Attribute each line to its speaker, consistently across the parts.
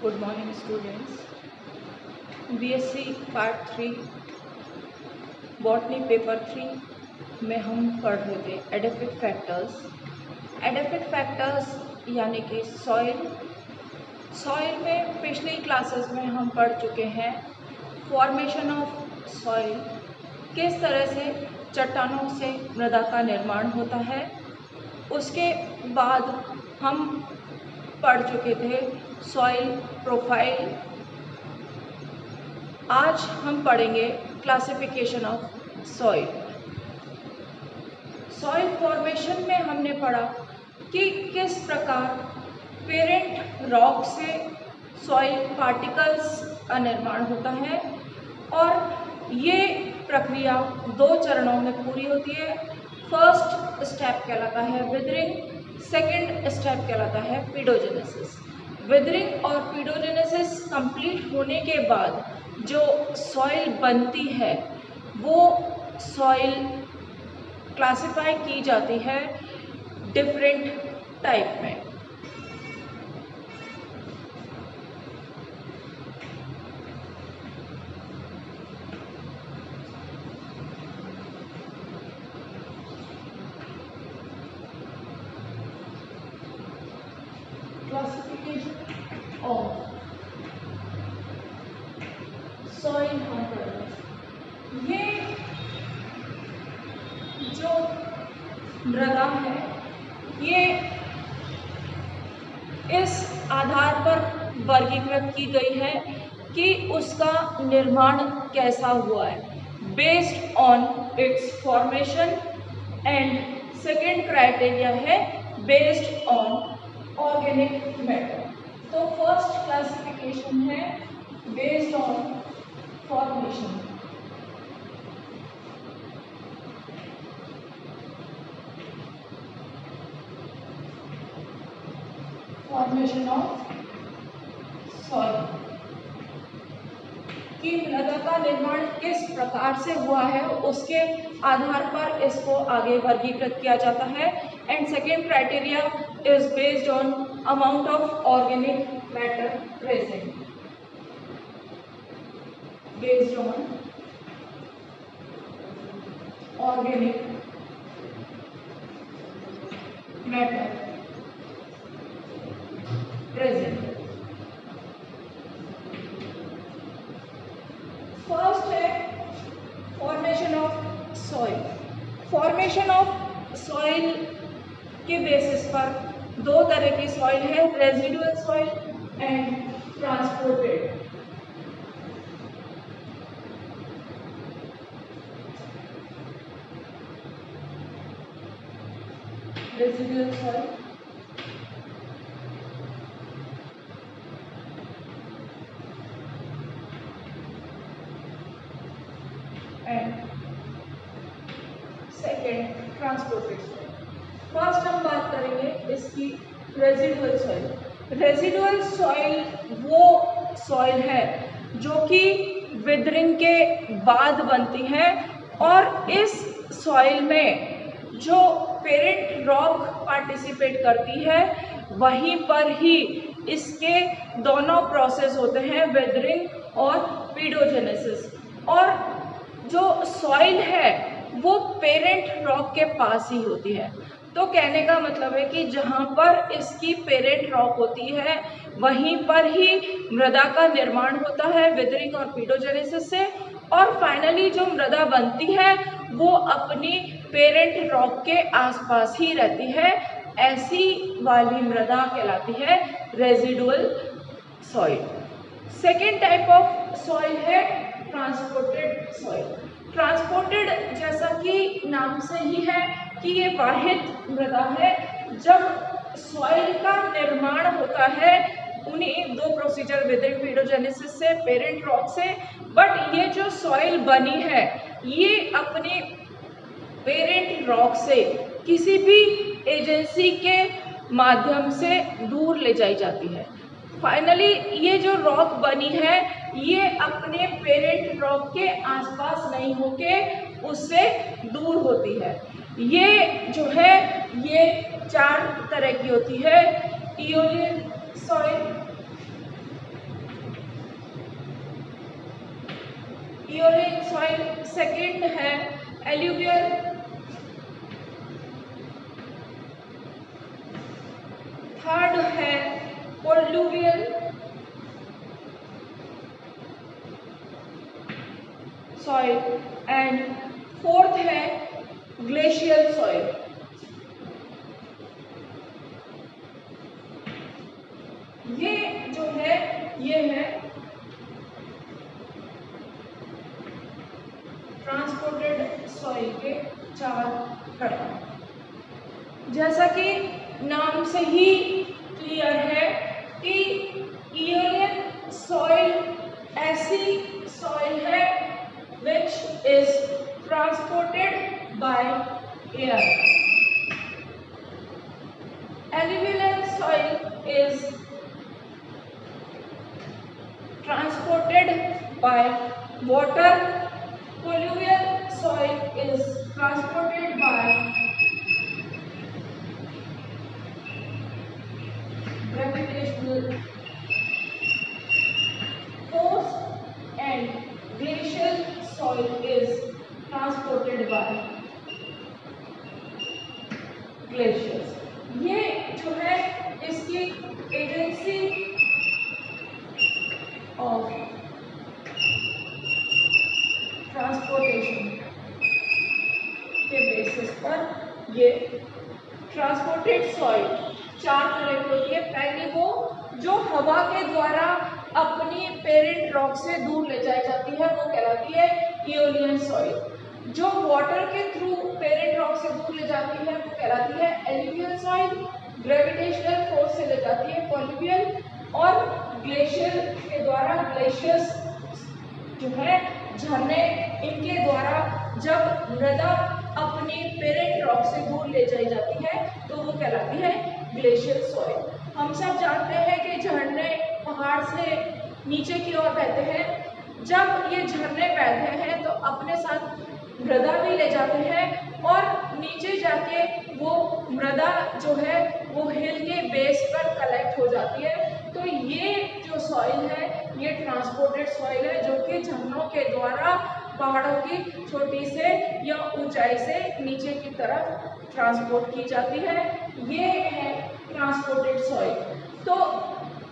Speaker 1: Good morning students. BSc part 3 botany paper 3 में हम पढ़ रहे थे एडेफिक फैक्टर्स। एडेफिक फैक्टर्स यानी कि सॉइल में पिछली क्लासेस में हम पढ़ चुके हैं फॉर्मेशन ऑफ सॉइल, किस तरह से चट्टानों से मृदा का निर्माण होता है। उसके बाद हम पढ़ चुके थे सॉइल प्रोफाइल। आज हम पढ़ेंगे classification of soil. Soil formation में हमने पढ़ा कि किस प्रकार पेरेंट रॉक से सॉइल पार्टिकल्स का निर्माण होता है और ये प्रक्रिया 2 चरणों में पूरी होती है। फर्स्ट स्टेप कहलाता है विदरिंग, सेकंड स्टेप कहलाता है पीडोजेनेसिस। विदरिंग और पीडोजेनेसिस कंप्लीट होने के बाद जो सॉइल बनती है वो सॉइल क्लासिफाई की जाती है डिफरेंट टाइप में। क्लासिफिकेशन ऑफ सॉइल हम पढ़ेंगे। ये जो मृदा है ये इस आधार पर वर्गीकृत की गई है कि उसका निर्माण कैसा हुआ है, based on it's formation. And second criteria है बेस्ड ऑन ऑर्गेनिक मैटर। तो फर्स्ट क्लासिफिकेशन है based on formation. Formation of soil कि मृदा का निर्माण किस प्रकार से हुआ है उसके आधार पर इसको आगे वर्गीकृत किया जाता है। And second criteria is based on amount of organic matter present. Based on organic matter present. First है formation of soil. Formation of soil के बेसिस पर 2 तरह की सॉइल है, residual soil and transported. Residual soil and second transported soil. First हम बात करेंगे इसकी रेजिडुअल सॉइल। रेजिडुअल सॉइल वो सॉइल है जो कि विदरिंग के बाद बनती है और इस सॉइल में जो पेरेंट रॉक पार्टिसिपेट करती है वहीं पर ही इसके दोनों प्रोसेस होते हैं, विदरिंग और पीडोजेनेसिस। और जो सॉइल है वो पेरेंट रॉक के पास ही होती है। तो कहने का मतलब है कि जहाँ पर इसकी पेरेंट रॉक होती है वहीं पर ही मृदा का निर्माण होता है विदरिंग और पीडोजेनेसिस से। और फाइनली जो मृदा बनती है वो अपनी पेरेंट रॉक के आसपास ही रहती है। ऐसी वाली मृदा कहलाती है residual soil. Second type of soil है ट्रांसपोर्टेड सॉइल। ट्रांसपोर्टेड जैसा कि नाम से ही है कि ये वाहित मृदा है। जब सॉइल का निर्माण होता है उन्हीं 2 प्रोसीजर विदरिंग पीडोजेनेसिस से, पेरेंट रॉक से, बट ये जो सॉइल बनी है ये अपने पेरेंट रॉक से किसी भी एजेंसी के माध्यम से दूर ले जाई जाती है। फाइनली ये जो रॉक बनी है ये अपने पेरेंट रॉक के आसपास नहीं होके उससे दूर होती है। ये जो है ये 4 तरह की होती है। इओलियन सॉइल, इओलियन सॉइल। सेकंड है एल्यूवियल, थर्ड है कोल्यूवियल सॉइल एंड फोर्थ है ग्लेशियल सॉइल। ये जो है ये है ट्रांसपोर्टेड सॉइल के 4 प्रकार। जैसा कि नाम से ही क्लियर है कि इओलियन सॉइल ऐसी सॉइल है which is transported by air. Alluvial soil is transported by water. Colluvial soil is transported by gravitational force, and glacial soil is transported by glaciers. ये जो है इसकी एजेंसी ऑफ ट्रांसपोर्टेशन के basis पर ये transported soil 4 तरह की होती है। पहली वो जो हवा के द्वारा अपनी पेरेंट रॉक से दूर ले जाई जाती है, वो कहलाती है इओलियन सॉइल। जो वाटर के थ्रू पेरेंट रॉक से दूर ले जाती है वो कहलाती है एल्यूवियल सॉइल। ग्रेविटेशनल फोर्स से ले जाती है कोल्यूवियल, और ग्लेशियर के द्वारा, ग्लेशियर्स जो है झरने, इनके द्वारा जब मृदा अपनी पेरेंट रॉक से दूर ले जाई जाती है तो वो कहलाती है ग्लेशियल सॉइल। हम सब जानते हैं कि झरने पहाड़ से नीचे की ओर बहते हैं। जब ये झरने बहते हैं तो अपने साथ मृदा भी ले जाते हैं, और नीचे जाके वो मृदा जो है वो हिल के बेस पर कलेक्ट हो जाती है। तो ये जो सॉइल है ये ट्रांसपोर्टेड सॉइल है, जो कि झरनों के द्वारा पहाड़ों की छोटी से या ऊंचाई से नीचे की तरफ ट्रांसपोर्ट की जाती है। ये है ट्रांसपोर्टेड सॉइल। तो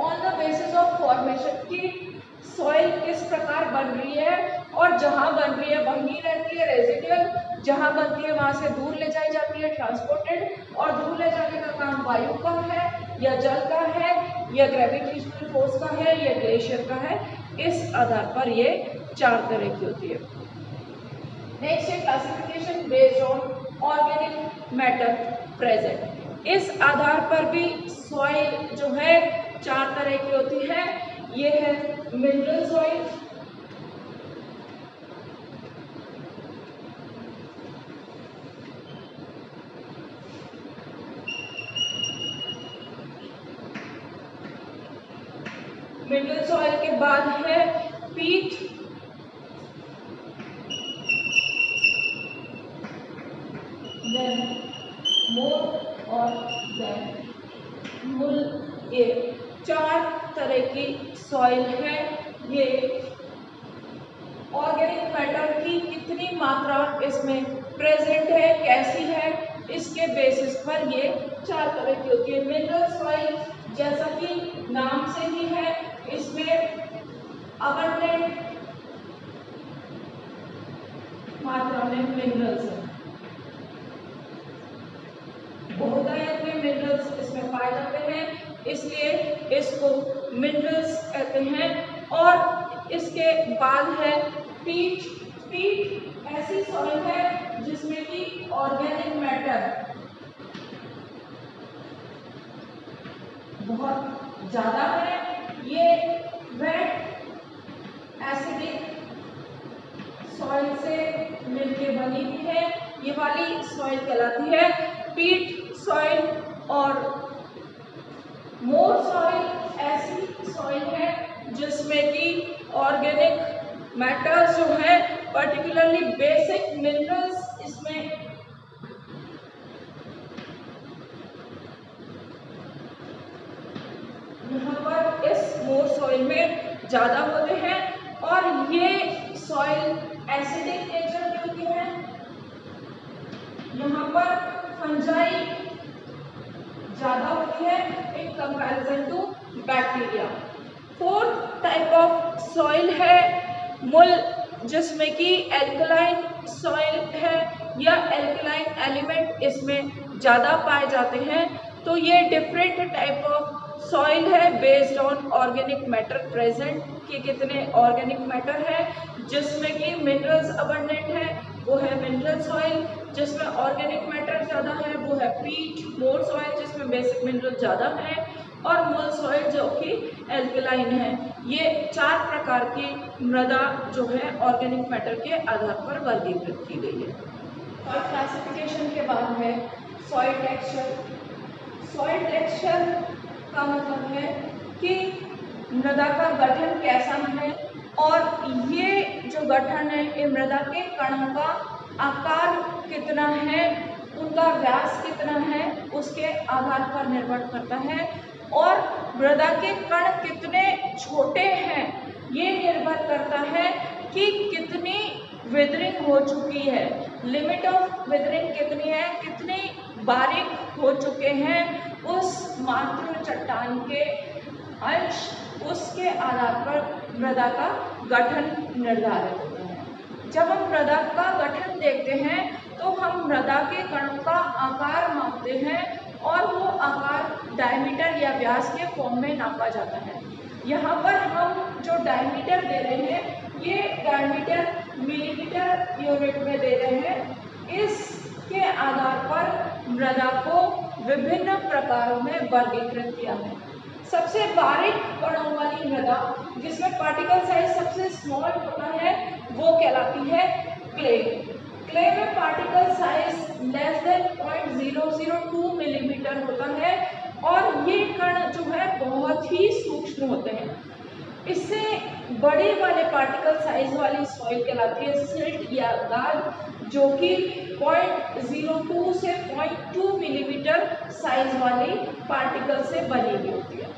Speaker 1: on the basis of formation की सॉइल किस प्रकार बन रही है, और जहाँ बन रही है वहीं रहती है रेजिडुअल, जहाँ बनती है वहाँ से दूर ले जाई जाती है ट्रांसपोर्टेड, और दूर ले जाने का काम वायु का है या जल का है या ग्रेविटेशनल फोर्स का है या ग्लेशियर का है। इस आधार पर ये 4 तरह की होती है। नेक्स्ट है classification based on organic matter present. इस आधार पर भी सॉइल जो है 4 तरह की होती है। ये है मिनरल सॉइल, मिनरल सॉइल के बाद है पीट, देन मोर और देन मुल। ये 4 तरह की सॉइल है। ये ऑर्गेनिक मैटर की कितनी मात्रा इसमें प्रेजेंट है, कैसी है, इसके बेसिस पर ये 4 तरह की होती है। मिनरल सॉइल जैसा कि नाम से ही है, इसमें अबंडेंट मात्रा में मिनरल्स है, बहुतायत में मिनरल्स इसमें पाए जाते हैं, इसलिए इसको मिनरल्स कहते हैं। और इसके बाद है पीट। पीट ऐसी सॉइल है जिसमें कि ऑर्गेनिक मैटर बहुत ज्यादा है। ये वेट एसिडिक सॉइल से मिलके बनी हुई है, ये वाली सॉइल कहलाती है पीट सॉइल। और मोर सॉइल ऐसी सॉइल है जिसमें कि ऑर्गेनिक मैटर्स जो है, पर्टिकुलरली बेसिक मिनरल्स इसमें यहाँ पर इस मोर सॉइल में ज्यादा होते हैं। और ये सॉइल एसिडिक नेचर की होती है, यहाँ पर फंजाई ज्यादा होती है in comparison to bacteria. Fourth type of soil है मूल, जिसमें कि एल्कलाइन सॉइल है या एल्कलाइन एलिमेंट इसमें ज़्यादा पाए जाते हैं। तो ये डिफरेंट टाइप ऑफ सॉइल है based on organic matter present, कि कितने ऑर्गेनिक मैटर है, जिसमें कि मिनरल्स अबंडेंट है वो है मिनरल सॉइल, जिसमें ऑर्गेनिक मैटर ज़्यादा है वो है पीट मोर सॉइल जिसमें बेसिक मिनरल ज़्यादा है, और मूल सॉइल जो कि एल्कलाइन है। ये 4 प्रकार की मृदा जो है ऑर्गेनिक मैटर के आधार पर वर्गीकृत की गई है। और क्लासिफिकेशन के बाद है सॉइल टेक्सचर। सॉइल टेक्सचर का मतलब है कि मृदा का गठन कैसा है, और ये जो गठन है ये मृदा के कणों का आकार कितना है, उनका व्यास कितना है, उसके आधार पर निर्भर करता है। और मृदा के कण कितने छोटे हैं ये निर्भर करता है कि कितनी विदरिंग हो चुकी है, लिमिट ऑफ विदरिंग कितनी है, कितनी बारीक हो चुके हैं उस मातृ चट्टान के अंश, उसके आधार पर मृदा का गठन निर्धारित होता है। जब हम मृदा का गठन देखते हैं तो हम मृदा के कणों का आकार मापते हैं, और वो आकार डायमीटर या व्यास के फॉर्म में नापा जाता है। यहाँ पर हम जो डायमीटर दे रहे हैं ये डायमीटर मिलीमीटर यूनिट में दे रहे हैं। इसके आधार पर मृदा को विभिन्न प्रकारों में वर्गीकृत किया है। सबसे बारीक कणों वाली मृदा जिसमें पार्टिकल साइज सबसे स्मॉल होता है वो कहलाती है क्ले। क्ले में particle size less than 0.002 millimetre होता है, और ये कण जो है बहुत ही सूक्ष्म होते हैं। इससे बड़े वाले पार्टिकल साइज वाली सॉइल कहलाती है सिल्ट या गाद, जो कि 0.02 से 0.2 मिलीमीटर साइज वाली पार्टिकल से बनी हुई होती है।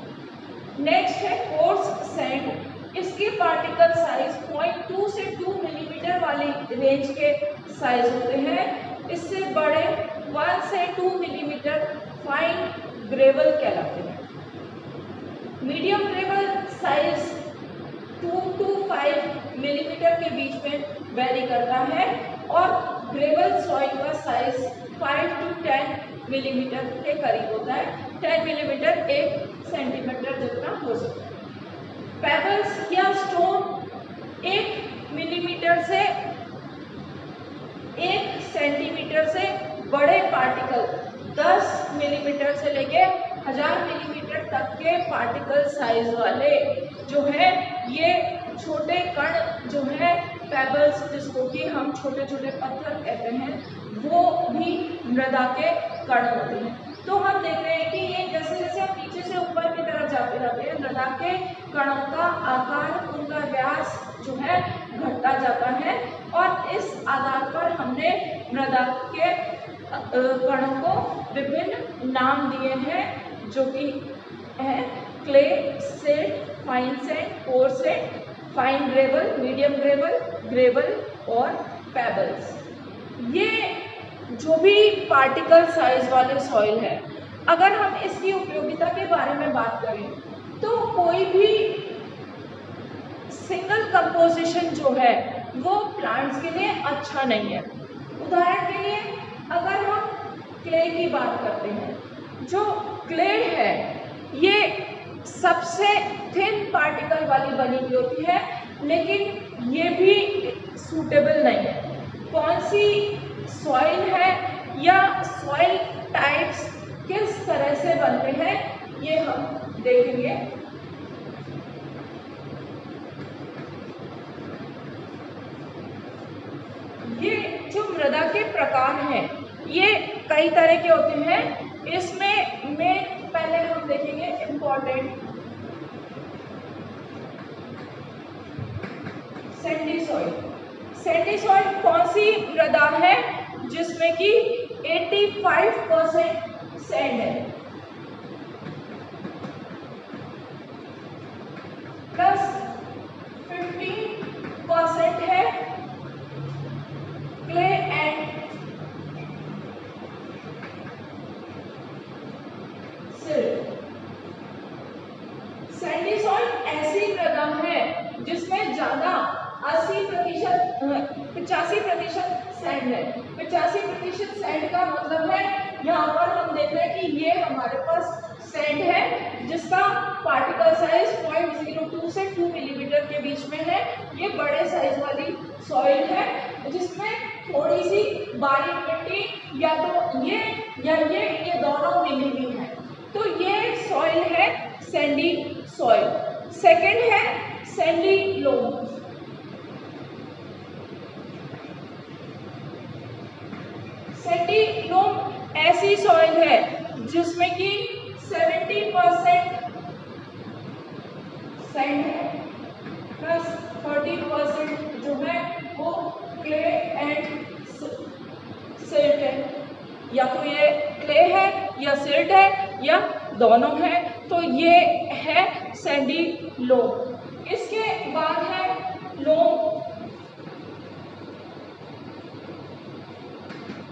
Speaker 1: नेक्स्ट है कोर्स सैंड। इसके पार्टिकल साइज 0.2 से 2 मिलीमीटर वाली रेंज के साइज होते हैं। इससे बड़े 1 से 2 मिलीमीटर फाइन ग्रेवल कहलाते हैं। Medium gravel size 2 to 5 millimetre के बीच में वेरी करता है, और ग्रेवल सॉइल का साइज 5 to 10 मिलीमीटर के करीब होता है। 10 मिलीमीटर 1 सेंटीमीटर जितना हो सकता है। पेबल्स या स्टोन 1 मिलीमीटर से 1 सेंटीमीटर से बड़े पार्टिकल 10 मिलीमीटर से लेके 1000 मिलीमीटर तक के पार्टिकल साइज वाले जो है ये छोटे कण जो है पेबल्स, जिसको कि हम छोटे छोटे पत्थर कहते हैं, वो भी मृदा के कण होते हैं। तो हम देख रहे हैं कि ये जैसे जैसे हम नीचे से ऊपर की तरफ जाते रहते हैं मृदा के कणों का आकार, उनका व्यास जो है घटता जाता है, और इस आधार पर हमने मृदा के कणों को विभिन्न नाम दिए हैं, जो कि है clay, silt, fine sand, core sand, fine gravel, medium gravel, gravel और पेबल्स। ये जो भी पार्टिकल साइज वाले सॉइल है, अगर हम इसकी उपयोगिता के बारे में बात करें तो कोई भी सिंगल कंपोजिशन जो है वो प्लांट्स के लिए अच्छा नहीं है। उदाहरण के लिए अगर हम क्ले की बात करते हैं, जो क्ले है ये सबसे थिन पार्टिकल वाली बनी हुई होती है, लेकिन ये भी सूटेबल नहीं है। कौन सी सॉइल है या सॉइल टाइप्स किस तरह से बनते हैं ये हम देखेंगे। ये जो मृदा के प्रकार हैं ये कई तरह के होते हैं। इसमें पहले हम देखेंगे important Sandy soil. Sandy soil कौन सी मृदा है जिसमें कि 85% सैंड है, प्लस 15% है प्रदा है जिसमें ज्यादा 80% 85% सैंड है। 85% सैंड का मतलब है यहाँ पर हम देख रहे हैं कि ये हमारे पास सैंड है जिसका पार्टिकल साइज 0.02 से 2 मिलीमीटर के बीच में है। ये बड़े साइज वाली सॉइल है जिसमें थोड़ी सी बारीक मिट्टी या तो ये या ये दोनों मिली हुई है, तो ये सॉइल है सैंडी सॉइल। सेकंड है सैंडी लोम। सैंडी लोम ऐसी सॉइल है जिसमें कि 70% सैंड है प्लस 30% जो है वो क्ले एंड सिल्ट है। या तो ये क्ले है या सिल्ट है या दोनों है, तो ये है सैंडी लोम। इसके बाद है लोम।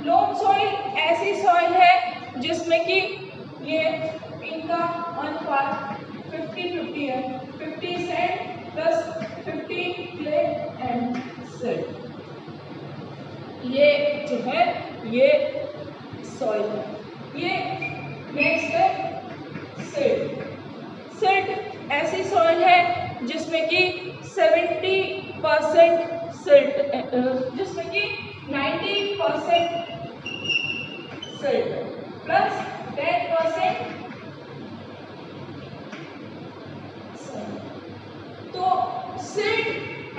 Speaker 1: लोम सॉइल ऐसी सॉइल है जिसमें कि ये इनका अनुपात 50-50 है, 50 sand plus 50 clay and silt. ये जो है ये सॉइल है। ये नेक्स्ट है सिल्ट। सिल्ट ऐसी सॉइल है जिसमें कि 70% सिल्ट, जिसमें कि 90% सिल्ट प्लस 10%। तो सिल्ट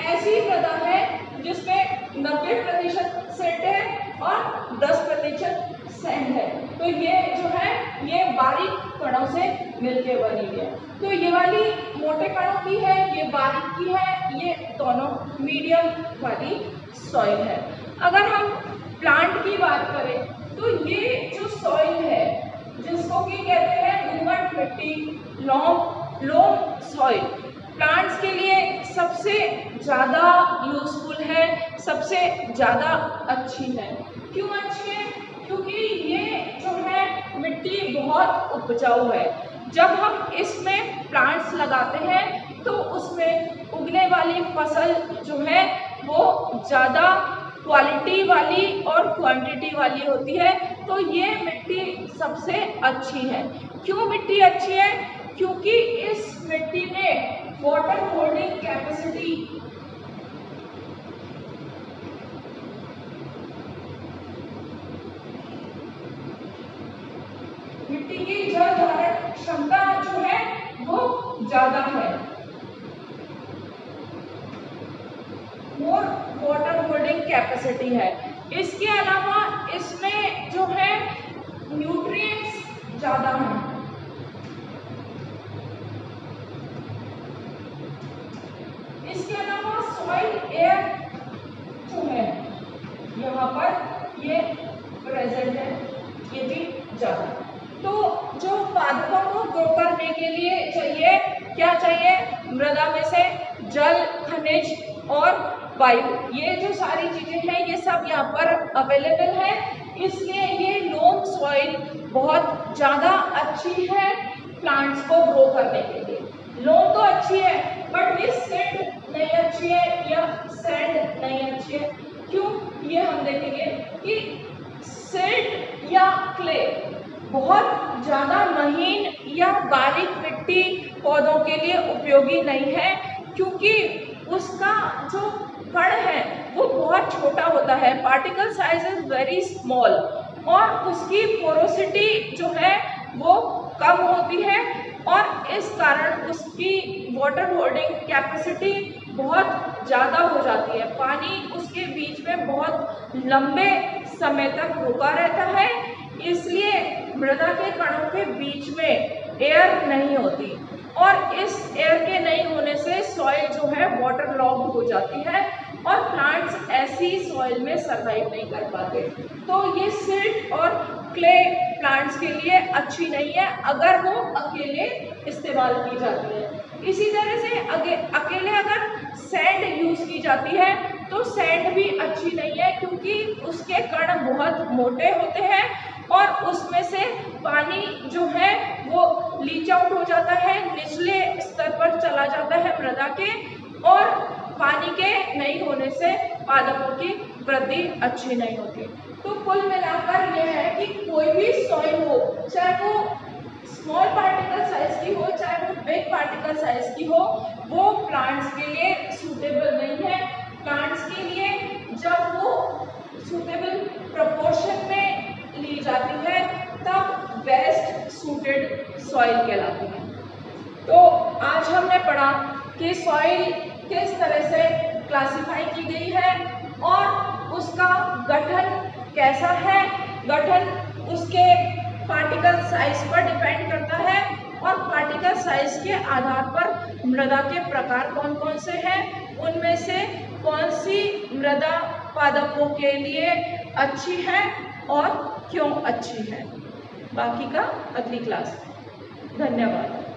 Speaker 1: ऐसी प्रदा है जिसमें 90% सिल्ट है और 10% सैंड है। तो ये जो है ये बारीक कणों से मिलके बनी है। तो ये वाली मोटे कणों की है, ये बारीक की है, ये दोनों मीडियम वाली सॉइल है। अगर हम प्लांट की बात करें तो ये जो सॉइल है जिसको कि कहते हैं दोमट मिट्टी, लोम सॉइल, प्लांट्स के लिए सबसे ज़्यादा यूजफुल है, सबसे ज़्यादा अच्छी है। क्यों अच्छी है? क्योंकि ये जो है मिट्टी बहुत उपजाऊ है। जब हम इसमें प्लांट्स लगाते हैं तो उसमें उगने वाली फसल जो है वो ज़्यादा क्वालिटी वाली और क्वांटिटी वाली होती है। तो ये मिट्टी सबसे अच्छी है। क्यों मिट्टी अच्छी है? क्योंकि इस मिट्टी में वाटर होल्डिंग कैपेसिटी मिट्टी की जल धारण क्षमता जो है वो ज्यादा है, मोर वाटर होल्डिंग कैपेसिटी है। इसके अलावा इसमें जो है न्यूट्रिएंट्स ज्यादा हैं। इसके अलावा सॉइल एयर जो है यहाँ पर ये प्रेजेंट है, ये भी ज्यादा। तो जो पादपों को ग्रो करने के लिए चाहिए क्या चाहिए? मृदा में से जल, खनिज और वायु, ये जो सारी चीजें हैं ये सब यहाँ पर अवेलेबल है। इसलिए ये लोम सॉइल बहुत ज्यादा अच्छी है प्लांट्स को ग्रो करने के लिए। लोम तो अच्छी है बट ये सिल्ट नहीं अच्छी है या सैंड नहीं अच्छी है। क्यों? ये हम देखेंगे कि सिल्ट या क्ले बहुत ज्यादा महीन या बारीक मिट्टी पौधों के लिए उपयोगी नहीं है, क्योंकि उसका जो कण है वो बहुत छोटा होता है, particle size is very small, और उसकी पोरोसिटी जो है वो कम होती है और इस कारण उसकी वाटर होल्डिंग कैपेसिटी बहुत ज़्यादा हो जाती है। पानी उसके बीच में बहुत लंबे समय तक रुका रहता है, इसलिए मृदा के कणों के बीच में एयर नहीं होती और इस एयर के नहीं होने से सॉइल जो है वाटर लॉक्ड हो जाती है और प्लांट्स ऐसी सॉइल में सरवाइव नहीं कर पाते। तो ये सिल्ट और क्ले प्लांट्स के लिए अच्छी नहीं है अगर वो अकेले इस्तेमाल की जाती है। इसी तरह से अकेले अगर सैंड यूज की जाती है तो सैंड भी अच्छी नहीं है, क्योंकि उसके कण बहुत मोटे होते हैं और उसमें से पानी जो है वो लीच आउट हो जाता है, निचले स्तर पर चला जाता है मृदा के, और पानी के नहीं होने से पादपों की वृद्धि अच्छी नहीं होती। तो कुल मिलाकर यह है कि कोई भी सॉइल हो, चाहे वो स्मॉल पार्टिकल साइज की हो चाहे वो बिग पार्टिकल साइज की हो, वो प्लांट्स के लिए सूटेबल नहीं है। प्लांट्स के लिए जब वो सूटेबल प्रोपोर्शन में ली जाती है तब बेस्ट सूटेड सॉइल कहलाती है। तो आज हमने पढ़ा कि सॉइल किस तरह से क्लासिफाई की गई है और उसका गठन कैसा है। गठन उसके पार्टिकल साइज पर डिपेंड करता है और पार्टिकल साइज के आधार पर मृदा के प्रकार कौन कौन से हैं, उनमें से कौन सी मृदा पादपों के लिए अच्छी है और क्यों अच्छी है। बाकी का अगली क्लास में। धन्यवाद।